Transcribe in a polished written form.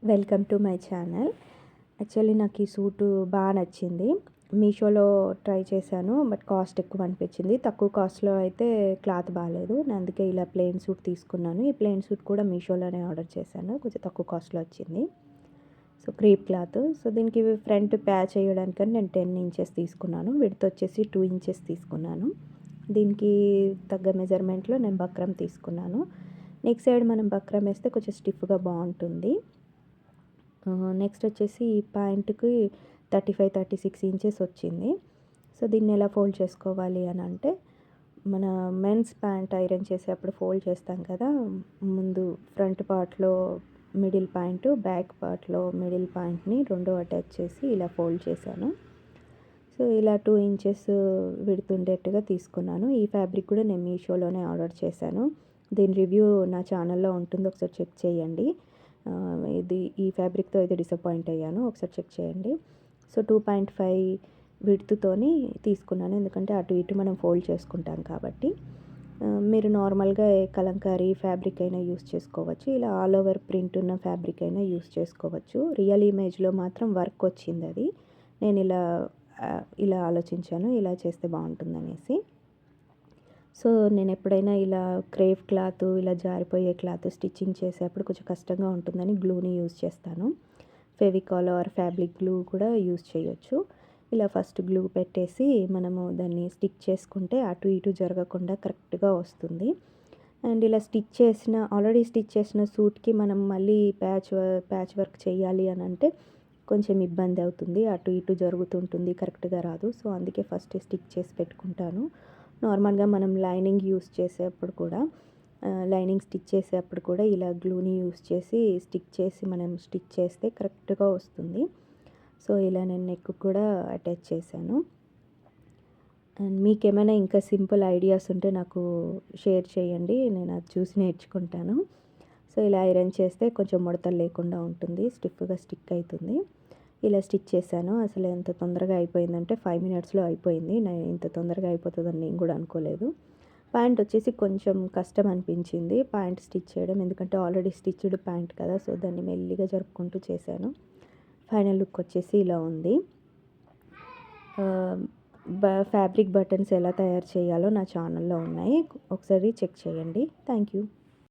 Welcome to my channel. Actually నాకు ఈ suit బాగా నచ్చింది. మీషోలో ట్రై చేశాను. బట్ కాస్ట్ ఎక్కువ అనిపించింది. తక్కువ కాస్ట్‌లో అయితే క్లాత్ బాలేదు. నేను అందుకే ఇలా ప్లెయిన్ సూట్ తీసుకున్నాను. ఈ ప్లెయిన్ సూట్ కూడా మీషోలోనే ఆర్డర్ చేశాను. కొంచెం తక్కువ కాస్ట్‌లో వచ్చింది. So, crepe cloth. సో, దీనికి ఫ్రంట్ ప్యాచ్ ఎయడానికని నేను 10 ఇంచెస్ తీసుకున్నాను. విడ్త్ వచ్చేసి 2 ఇంచెస్ తీసుకున్నాను. దీనికి తగ్గ మెజర్మెంట్‌లో నేను బక్రమ్ తీసుకున్నాను. నెక్ సైడ్ మనం బక్రమ్ వేస్తే కొంచెం స్టిఫ్‌గా బాగుంటుంది. నెక్స్ట్ వచ్చేసి ఈ ప్యాంట్‌కి 35, 36 ఇంచెస్ వచ్చింది. సో, దీన్ని ఎలా ఫోల్డ్ చేసుకోవాలి అని అంటే, మన మెన్స్ ప్యాంట్ ఐరన్ చేసేటప్పుడు ఫోల్డ్ చేస్తాం కదా! ముందు ఫ్రంట్ పార్ట్‌లో మిడిల్ పాయింట్, బ్యాక్ పార్ట్‌లో మిడిల్ పాయింట్‌ని 2 అటాచ్ చేసి ఇలా ఫోల్డ్ చేశాను. సో, ఇలా 2 ఇంచెస్ విడ్త్ ఉండేట్టుగా తీసుకున్నాను. ఈ ఫ్యాబ్రిక్ కూడా నేను మీషోలోనే ఆర్డర్ చేశాను. దీని రివ్యూ నా ఛానల్‌లో ఉంటుంది. ఒకసారి చెక్ చేయండి. ఈ ఫ్యాబ్రిక్‌తో అయితే డిసప్పాయింట్ అయ్యాను. ఒకసారి చెక్ చేయండి. సో, 2.5 విడ్త్‌తోని తీసుకున్నాను. ఎందుకంటే అటు ఇటు మనం ఫోల్డ్ చేసుకుంటాం కాబట్టి. మీరు నార్మల్‌గా కలంకారీ ఫ్యాబ్రిక్ అయినా యూస్ చేసుకోవచ్చు. ఇలా ఆల్ ఓవర్ ప్రింట్ ఉన్న ఫ్యాబ్రిక్ అయినా యూస్ చేసుకోవచ్చు. రియల్ ఇమేజ్‌లో మాత్రం వర్క్ వచ్చిందది. నేను ఇలా ఆలోచించాను. ఇలా చేస్తే బాగుంటుందనేసి. సో, నేను ఎప్పుడైనా ఇలా క్రేప్ క్లాత్, ఇలా జారిపోయే క్లాత్ స్టిచ్చింగ్ చేసేటప్పుడు కొంచెం కష్టంగా ఉంటుందని గ్లూని యూజ్ చేస్తాను. ఫెవికాల్ ఆర్ ఫ్యాబ్రిక్ గ్లూ కూడా యూజ్ చేయొచ్చు. ఇలా ఫస్ట్ గ్లూ పెట్టేసి మనము దాన్ని స్టిక్ చేసుకుంటే అటు ఇటు జరగకుండా కరెక్ట్‌గా వస్తుంది. అండ్ ఇలా ఆల్రెడీ స్టిచ్ చేసిన సూట్‌కి మనం మళ్ళీ ప్యాచ్ వర్క్ చేయాలి అని అంటే కొంచెం ఇబ్బంది అవుతుంది. అటు ఇటు జరుగుతుంటుంది. కరెక్ట్‌గా రాదు. సో, అందుకే ఫస్ట్ స్టిక్ చేసి పెట్టుకుంటాను. నార్మల్‌గా మనం లైనింగ్ స్టిచ్ చేసేటప్పుడు కూడా ఇలా గ్లూని యూస్ చేసి మనం స్టిచ్ చేస్తే కరెక్ట్‌గా వస్తుంది. సో, ఇలా నేను నెక్ కూడా అటాచ్ చేశాను. అండ్ మీకేమైనా ఇంకా సింపుల్ ఐడియాస్ ఉంటే నాకు షేర్ చేయండి. నేను అది చూసి నేర్చుకుంటాను. సో, ఇలా ఐరన్ చేస్తే కొంచెం ముడతలు లేకుండా ఉంటుంది. స్టిఫ్‌గా స్టిక్ అవుతుంది. ఇలా స్టిచ్ చేశాను. అసలు ఎంత తొందరగా అయిపోయిందంటే 5 మినిట్స్‌లో అయిపోయింది. ఇంత తొందరగా అయిపోతుందని నేను కూడా అనుకోలేదు. ప్యాంట్ వచ్చేసి కొంచెం కష్టం అనిపించింది ప్యాంట్ స్టిచ్ చేయడం. ఎందుకంటే ఆల్రెడీ స్టిచ్డ్ ప్యాంట్ కదా! సో, దాన్ని మెల్లిగా జరుపుకుంటూ చేశాను. ఫైనల్ లుక్ వచ్చేసి ఇలా ఉంది. ఫ్యాబ్రిక్ బటన్స్ ఎలా తయారు చేయాలో నా ఛానల్‌లో ఉన్నాయి. ఒకసారి చెక్ చేయండి. Thank you.